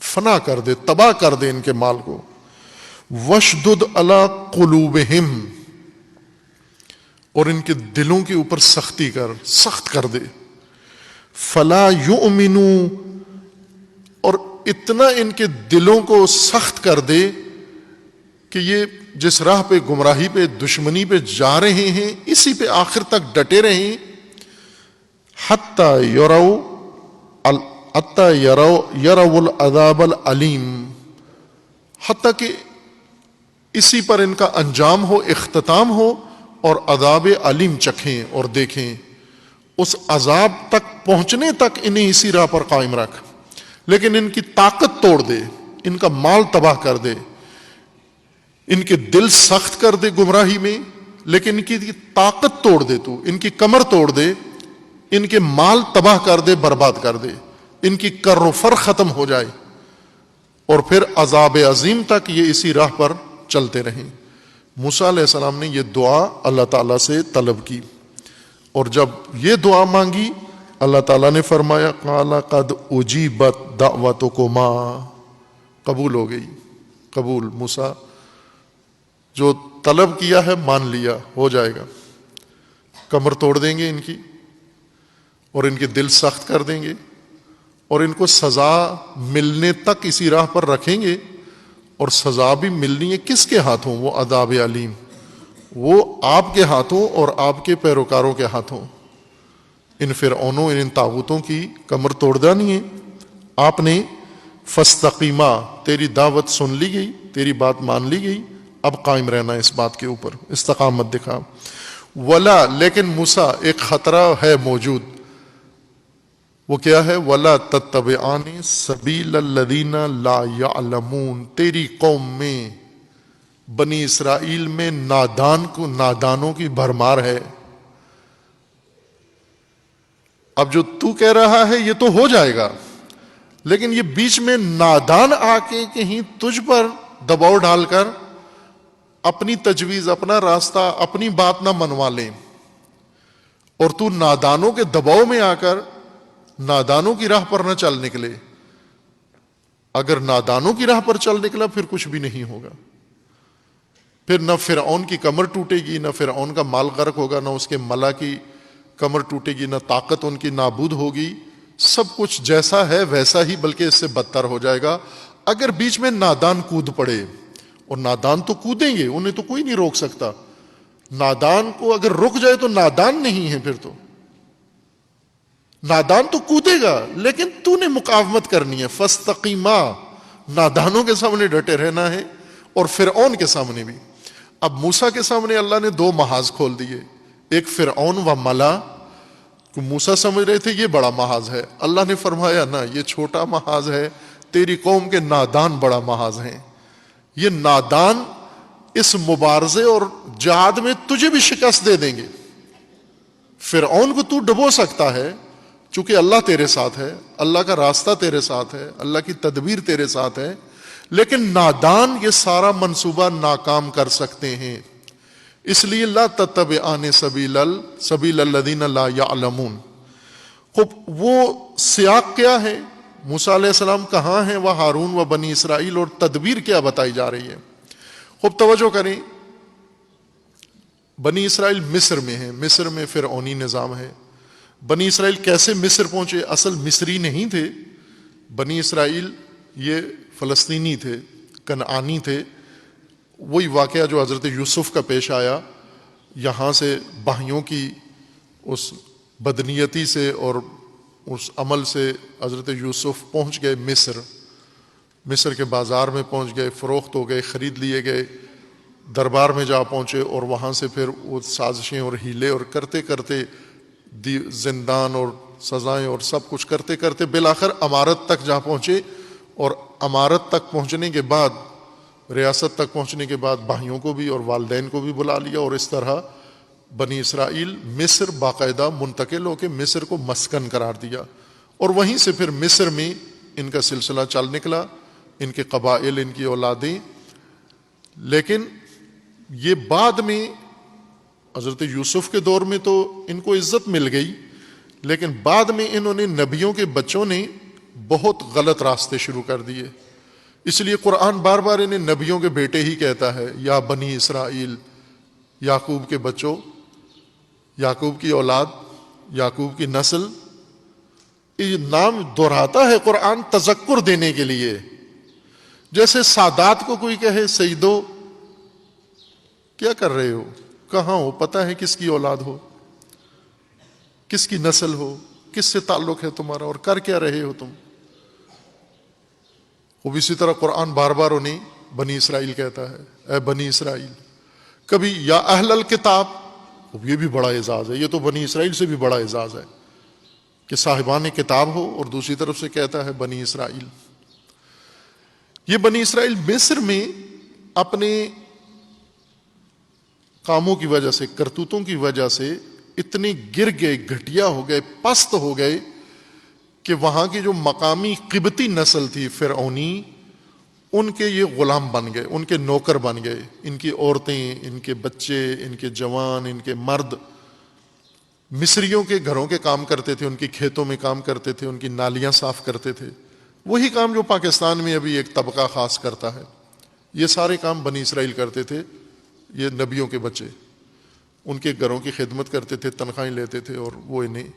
فنا کر دے، تباہ کر دے ان کے مال کو. وشدد علی قلوبہم، اور ان کے دلوں کے اوپر سختی کر، سخت کر دے. فلا یؤمنوا، اور اتنا ان کے دلوں کو سخت کر دے کہ یہ جس راہ پہ گمراہی پہ دشمنی پہ جا رہے ہیں اسی پہ آخر تک ڈٹے رہیں. حتی یروا العذاب العلیم، حتیٰ کہ اسی پر ان کا انجام ہو، اختتام ہو، اور عذاب علیم چکھیں اور دیکھیں. اس عذاب تک پہنچنے تک انہیں اسی راہ پر قائم رکھ، لیکن ان کی طاقت توڑ دے، ان کا مال تباہ کر دے، ان کے دل سخت کر دے گمراہی میں، لیکن ان کی طاقت توڑ دے، تو ان کی کمر توڑ دے، ان کے مال تباہ کر دے، برباد کر دے، ان کی کر و فر ختم ہو جائے، اور پھر عذاب عظیم تک یہ اسی راہ پر چلتے رہیں. موسیٰ علیہ السلام نے یہ دعا اللہ تعالیٰ سے طلب کی، اور جب یہ دعا مانگی اللہ تعالیٰ نے فرمایا قال قد اجیبت دعوتکما، قبول ہو گئی، قبول، موسیٰ جو طلب کیا ہے مان لیا، ہو جائے گا. کمر توڑ دیں گے ان کی، اور ان کے دل سخت کر دیں گے، اور ان کو سزا ملنے تک اسی راہ پر رکھیں گے. اور سزا بھی ملنی ہے کس کے ہاتھوں؟ وہ عذاب علیم، وہ آپ کے ہاتھوں اور آپ کے پیروکاروں کے ہاتھوں. ان فرعونوں، ان طاغوتوں کی کمر توڑ دینی ہے آپ نے. فاستقیما، تیری دعوت سن لی گئی، تیری بات مان لی گئی، اب قائم رہنا اس بات کے اوپر، استقامت دکھا. ولا، لیکن موسیٰ ایک خطرہ ہے موجود، وہ کیا ہے؟ ولا تتبعان سبیل الذین لا یعلمون، تیری قوم میں، بنی اسرائیل میں نادانوں کی بھرمار ہے. اب جو تو کہہ رہا ہے یہ تو ہو جائے گا، لیکن یہ بیچ میں نادان آ کے کہیں تجھ پر دباؤ ڈال کر اپنی تجویز، اپنا راستہ، اپنی بات نہ منوا لیں، اور تو نادانوں کے دباؤ میں آ کر نادانوں کی راہ پر نہ چل نکلے. اگر نادانوں کی راہ پر چل نکلا پھر کچھ بھی نہیں ہوگا، پھر نہ فرعون کی کمر ٹوٹے گی، نہ فرعون کا مال غرق ہوگا، نہ اس کے ملا کی کمر ٹوٹے گی، نہ طاقت ان کی نابود ہوگی. سب کچھ جیسا ہے ویسا ہی، بلکہ اس سے بدتر ہو جائے گا. اگر بیچ میں نادان کود پڑے، اور نادان تو کودیں گے، انہیں تو کوئی نہیں روک سکتا. نادان کو اگر رک جائے تو نادان نہیں ہے، پھر تو نادان تو کودے گا، لیکن تو نے مقاومت کرنی ہے. فاستقیما، نادانوں کے سامنے ڈٹے رہنا ہے، اور فرعون کے سامنے بھی. اب موسیٰ کے سامنے اللہ نے دو محاذ کھول دیے، ایک فرعون و ملا کو موسیٰ سمجھ رہے تھے یہ بڑا محاذ ہے، اللہ نے فرمایا نہ، یہ چھوٹا محاذ ہے، تیری قوم کے نادان بڑا محاذ ہیں. یہ نادان اس مبارزے اور جہاد میں تجھے بھی شکست دے دیں گے. فرعون کو تو ڈبو سکتا ہے چونکہ اللہ تیرے ساتھ ہے، اللہ کا راستہ تیرے ساتھ ہے، اللہ کی تدبیر تیرے ساتھ ہے، لیکن نادان یہ سارا منصوبہ ناکام کر سکتے ہیں. اس لیے لا تتبعان سبیل الذین لا یعلمون. خب وہ سیاق کیا ہے؟ موسیٰ علیہ السلام کہاں ہیں؟ وہ ہارون و بنی اسرائیل، اور تدبیر کیا بتائی جا رہی ہے. خوب توجہ کریں، بنی اسرائیل مصر میں ہیں، مصر میں فرعونی نظام ہے، بنی اسرائیل کیسے مصر پہنچے؟ اصل مصری نہیں تھے بنی اسرائیل، یہ فلسطینی تھے، کنعانی تھے. وہی واقعہ جو حضرت یوسف کا پیش آیا، یہاں سے بھائیوں کی اس بدنیتی سے اور اس عمل سے حضرت یوسف پہنچ گئے مصر کے بازار میں پہنچ گئے، فروخت ہو گئے، خرید لیے گئے، دربار میں جا پہنچے، اور وہاں سے پھر وہ سازشیں اور ہیلے اور کرتے کرتے زندان اور سزائیں اور سب کچھ کرتے کرتے بالآخر امارت تک جا پہنچے. اور امارت تک پہنچنے کے بعد، ریاست تک پہنچنے کے بعد بھائیوں کو بھی اور والدین کو بھی بلا لیا، اور اس طرح بنی اسرائیل مصر باقاعدہ منتقل ہو کے مصر کو مسکن قرار دیا. اور وہیں سے پھر مصر میں ان کا سلسلہ چل نکلا، ان کے قبائل، ان کی اولادیں. لیکن یہ بعد میں حضرت یوسف کے دور میں تو ان کو عزت مل گئی، لیکن بعد میں انہوں نے، نبیوں کے بچوں نے بہت غلط راستے شروع کر دیے. اس لیے قرآن بار بار انہیں نبیوں کے بیٹے ہی کہتا ہے، یا بنی اسرائیل، یعقوب کے بچوں، یعقوب کی اولاد، یعقوب کی نسل. یہ نام دہراتا ہے قرآن تذکر دینے کے لیے. جیسے سادات کو کوئی کہے سیدو، کیا کر رہے ہو، کہاں ہو، پتہ ہے کس کی اولاد ہو، کس کی نسل ہو، کس سے تعلق ہے تمہارا، اور کر کیا رہے ہو تم. وہ اسی طرح قرآن بار بار انہیں بنی اسرائیل کہتا ہے، اے بنی اسرائیل. کبھی یا اہل الکتاب، یہ بھی بڑا اعزاز ہے، یہ تو بنی اسرائیل سے بھی بڑا اعزاز ہے کہ صاحبان کتاب ہو، اور دوسری طرف سے کہتا ہے بنی اسرائیل. یہ بنی اسرائیل مصر میں اپنے کاموں کی وجہ سے، کرتوتوں کی وجہ سے اتنے گر گئے، گھٹیا ہو گئے، پست ہو گئے کہ وہاں کی جو مقامی قبطی نسل تھی فرعونی، ان کے یہ غلام بن گئے، ان کے نوکر بن گئے. ان کی عورتیں، ان کے بچے، ان کے جوان، ان کے مرد مصریوں کے گھروں کے کام کرتے تھے، ان کی کھیتوں میں کام کرتے تھے، ان کی نالیاں صاف کرتے تھے. وہی کام جو پاکستان میں ابھی ایک طبقہ خاص کرتا ہے. یہ سارے کام بنی اسرائیل کرتے تھے. یہ نبیوں کے بچے ان کے گھروں کی خدمت کرتے تھے، تنخواہیں لیتے تھے، اور وہ انہیں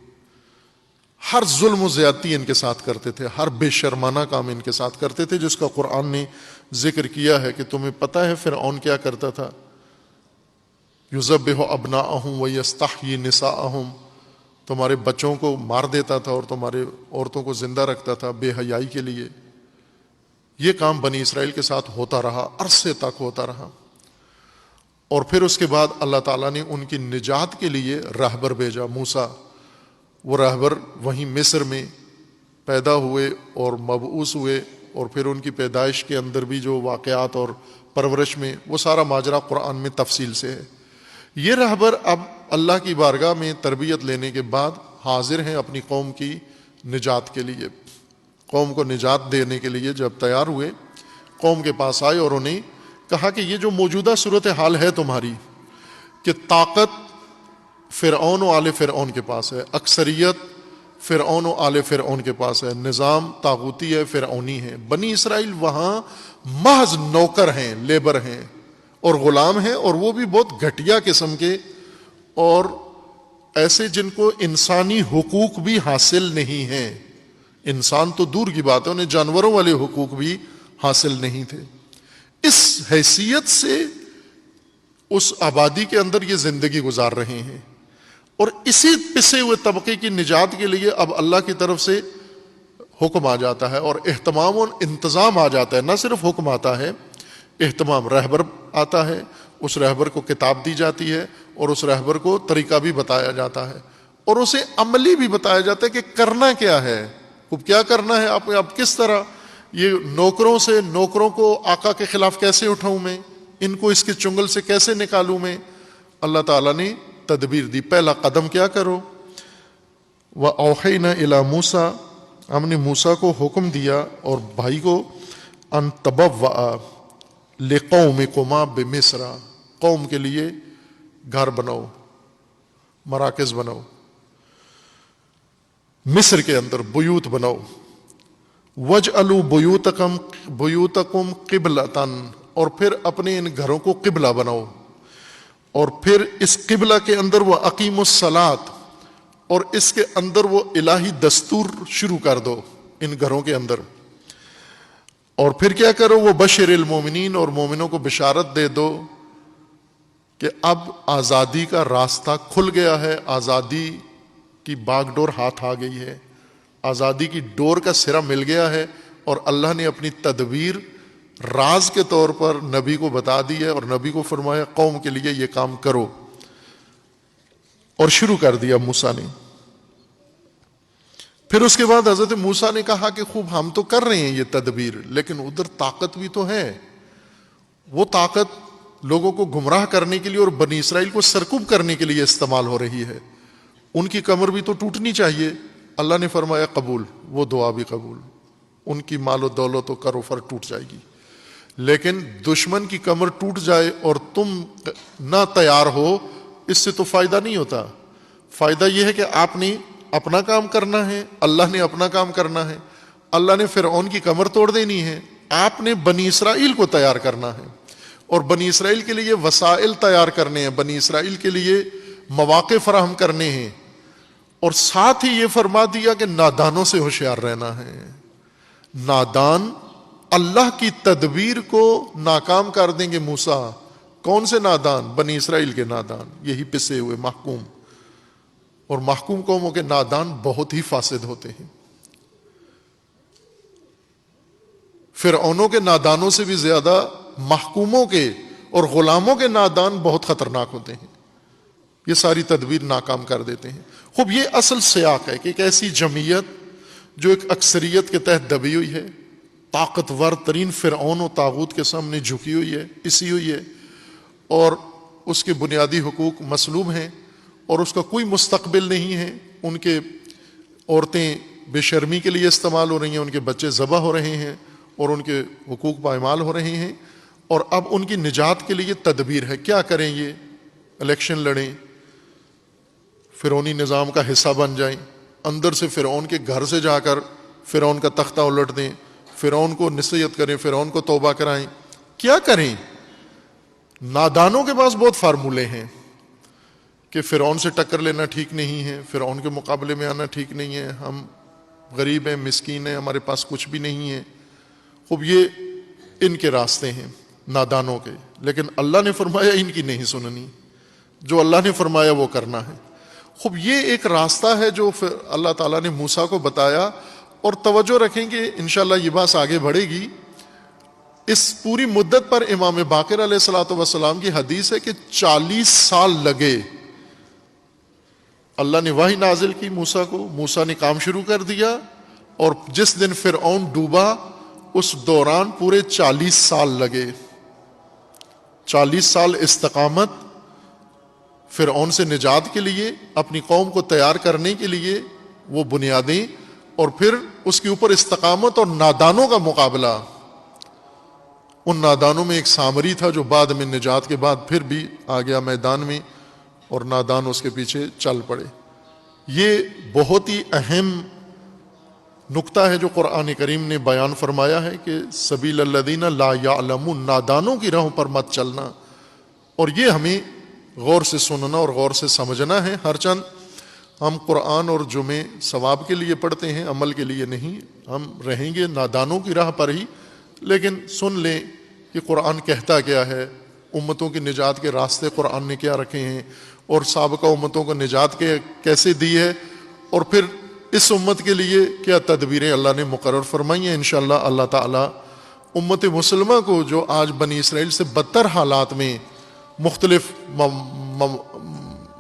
ہر ظلم و زیادتی ان کے ساتھ کرتے تھے، ہر بے شرمانہ کام ان کے ساتھ کرتے تھے، جس کا قرآن نے ذکر کیا ہے کہ تمہیں پتہ ہے فرعون کیا کرتا تھا. یذبح ابناءہم ویستحیی نساءہم، تمہارے بچوں کو مار دیتا تھا اور تمہارے عورتوں کو زندہ رکھتا تھا بے حیائی کے لیے. یہ کام بنی اسرائیل کے ساتھ ہوتا رہا، عرصے تک ہوتا رہا. اور پھر اس کے بعد اللہ تعالیٰ نے ان کی نجات کے لیے رہبر بھیجا، موسیٰ. وہ رہبر وہیں مصر میں پیدا ہوئے اور مبعوث ہوئے، اور پھر ان کی پیدائش کے اندر بھی جو واقعات اور پرورش میں، وہ سارا ماجرا قرآن میں تفصیل سے ہے. یہ رہبر اب اللہ کی بارگاہ میں تربیت لینے کے بعد حاضر ہیں اپنی قوم کی نجات کے لیے. قوم کو نجات دینے کے لیے جب تیار ہوئے، قوم کے پاس آئے اور انہیں کہا کہ یہ جو موجودہ صورتحال ہے تمہاری، کہ طاقت فرعون و آل فرعون کے پاس ہے، اکثریت فرعون و آل فرعون کے پاس ہے، نظام طاغوتی ہے، فرعونی ہے. بنی اسرائیل وہاں محض نوکر ہیں، لیبر ہیں اور غلام ہیں، اور وہ بھی بہت گھٹیا قسم کے، اور ایسے جن کو انسانی حقوق بھی حاصل نہیں ہیں. انسان تو دور کی بات ہے، انہیں جانوروں والے حقوق بھی حاصل نہیں تھے. اس حیثیت سے اس آبادی کے اندر یہ زندگی گزار رہے ہیں. اور اسی پسے ہوئے طبقے کی نجات کے لیے اب اللہ کی طرف سے حکم آ جاتا ہے اور اہتمام اور انتظام آ جاتا ہے. نہ صرف حکم آتا ہے، اہتمام، رہبر آتا ہے، اس رہبر کو کتاب دی جاتی ہے اور اس رہبر کو طریقہ بھی بتایا جاتا ہے، اور اسے عملی بھی بتایا جاتا ہے کہ کرنا کیا ہے، کیا کرنا ہے. آپ کس طرح یہ نوکروں کو آقا کے خلاف کیسے اٹھاؤں میں، ان کو اس کے چنگل سے کیسے نکالوں میں. اللہ تعالیٰ نے تدبیر دی. پہلا قدم کیا کرو، وَأَوْحَيْنَا إِلَى مُوسَىٰ، ہم نے موسیٰ کو حکم دیا اور بھائی کو، أَن تَبَوَّأَ لِقَوْمِكُمَا بِمِصْرَ، قوم کے لیے گھر بناؤ، مراکز بناؤ، مصر کے اندر بیوت بناؤ. وَاجْعَلُوا بُيُوتَكُمْ قِبْلَةً، اور پھر اپنے ان گھروں کو قبلہ بناؤ، اور پھر اس قبلہ کے اندر وَأَقِیمُوا الصَّلَاةَ، اور اس کے اندر وہ الہی دستور شروع کر دو ان گھروں کے اندر، اور پھر کیا کرو، وہ بشر المومنین، اور مومنوں کو بشارت دے دو کہ اب آزادی کا راستہ کھل گیا ہے، آزادی کی باغ ڈور ہاتھ آ گئی ہے، آزادی کی ڈور کا سرا مل گیا ہے، اور اللہ نے اپنی تدبیر راز کے طور پر نبی کو بتا دی ہے، اور نبی کو فرمایا قوم کے لیے یہ کام کرو، اور شروع کر دیا موسیٰ نے۔ پھر اس کے بعد حضرت موسیٰ نے کہا کہ خوب ہم تو کر رہے ہیں یہ تدبیر، لیکن ادھر طاقت بھی تو ہے، وہ طاقت لوگوں کو گمراہ کرنے کے لیے اور بنی اسرائیل کو سرکوب کرنے کے لیے استعمال ہو رہی ہے، ان کی کمر بھی تو ٹوٹنی چاہیے۔ اللہ نے فرمایا قبول، وہ دعا بھی قبول، ان کی مال و دولت و کر و فر ٹوٹ جائے گی، لیکن دشمن کی کمر ٹوٹ جائے اور تم نہ تیار ہو، اس سے تو فائدہ نہیں ہوتا۔ فائدہ یہ ہے کہ آپ نے اپنا کام کرنا ہے، اللہ نے اپنا کام کرنا ہے، اللہ نے فرعون کی کمر توڑ دینی ہے، آپ نے بنی اسرائیل کو تیار کرنا ہے، اور بنی اسرائیل کے لیے وسائل تیار کرنے ہیں، بنی اسرائیل کے لیے مواقع فراہم کرنے ہیں، اور ساتھ ہی یہ فرما دیا کہ نادانوں سے ہوشیار رہنا ہے۔ نادان اللہ کی تدبیر کو ناکام کر دیں گے موسیٰ۔ کون سے نادان؟ بنی اسرائیل کے نادان، یہی پسے ہوئے محکوم، اور محکوم قوموں کے نادان بہت ہی فاسد ہوتے ہیں۔ فرعونوں کے نادانوں سے بھی زیادہ محکوموں کے اور غلاموں کے نادان بہت خطرناک ہوتے ہیں، یہ ساری تدبیر ناکام کر دیتے ہیں۔ خوب یہ اصل سیاق ہے کہ ایک ایسی جمعیت جو ایک اکثریت کے تحت دبی ہوئی ہے، طاقتور ترین فرعون و طاغوت کے سامنے جھکی ہوئی ہے، پسی ہوئی ہے، اور اس کے بنیادی حقوق مسلوب ہیں، اور اس کا کوئی مستقبل نہیں ہے، ان کے عورتیں بے شرمی کے لیے استعمال ہو رہی ہیں، ان کے بچے ذبح ہو رہے ہیں، اور ان کے حقوق پائمال ہو رہے ہیں، اور اب ان کی نجات کے لیے تدبیر ہے۔ کیا کریں؟ یہ الیکشن لڑیں، فرعونی نظام کا حصہ بن جائیں، اندر سے فرعون کے گھر سے جا کر فرعون کا تختہ الٹ دیں، فرعون کو نصیحت کریں، فرعون کو توبہ کرائیں۔ کیا کریں؟ نادانوں کے پاس بہت فارمولے ہیں کہ فرعون سے ٹکر لینا ٹھیک نہیں ہے، فرعون کے مقابلے میں آنا ٹھیک نہیں ہے، ہم غریب ہیں، مسکین ہیں، ہمارے پاس کچھ بھی نہیں ہے۔ خوب یہ ان کے راستے ہیں نادانوں کے، لیکن اللہ نے فرمایا ان کی نہیں سننی، جو اللہ نے فرمایا وہ کرنا ہے۔ خوب یہ ایک راستہ ہے جو اللہ تعالیٰ نے موسیٰ کو بتایا، اور توجہ رکھیں کہ انشاءاللہ یہ بات آگے بڑھے گی۔ اس پوری مدت پر امام باقر علیہ الصلوۃ والسلام کی حدیث ہے کہ 40 سال لگے۔ اللہ نے وحی نازل کی موسیٰ کو، موسیٰ نے کام شروع کر دیا، اور جس دن فرعون ڈوبا اس دوران پورے 40 سال لگے۔ 40 سال استقامت فرعون سے نجات کے لیے، اپنی قوم کو تیار کرنے کے لیے وہ بنیادیں، اور پھر اس کے اوپر استقامت اور نادانوں کا مقابلہ۔ ان نادانوں میں ایک سامری تھا جو بعد میں نجات کے بعد پھر بھی آ گیا میدان میں، اور نادان اس کے پیچھے چل پڑے۔ یہ بہت ہی اہم نقطہ ہے جو قرآن کریم نے بیان فرمایا ہے کہ سبیل الذین لا یعلمون، نادانوں کی راہوں پر مت چلنا، اور یہ ہمیں غور سے سننا اور غور سے سمجھنا ہے۔ ہر چند ہم قرآن اور جمعے ثواب کے لیے پڑھتے ہیں، عمل کے لیے نہیں۔ ہم رہیں گے نادانوں کی راہ پر ہی، لیکن سن لیں کہ قرآن کہتا کیا ہے، امتوں کی نجات کے راستے قرآن نے کیا رکھے ہیں، اور سابقہ امتوں کو نجات کیسے دی ہے، اور پھر اس امت کے لیے کیا تدبیریں اللہ نے مقرر فرمائی ہیں۔ انشاءاللہ اللہ تعالیٰ امت مسلمہ کو جو آج بنی اسرائیل سے بدتر حالات میں مختلف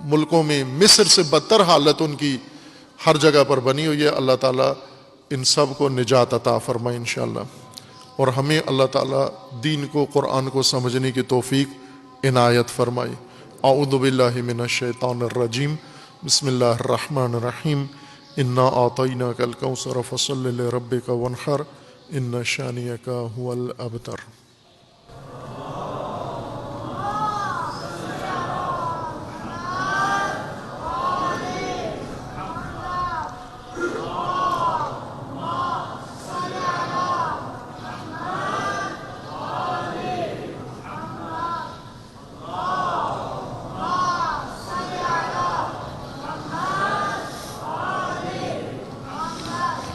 ملکوں میں، مصر سے بدتر حالت ان کی ہر جگہ پر بنی ہوئی ہے، اللہ تعالیٰ ان سب کو نجات عطا فرمائے انشاءاللہ، اور ہمیں اللہ تعالیٰ دین کو، قرآن کو سمجھنے کی توفیق عنایت فرمائے۔ اعوذ باللہ من الشیطان الرجیم، بسم اللہ الرحمن الرحیم، انا اعطیناک الکوثر فصل لربک وانحر ان شانئک هو الابتر۔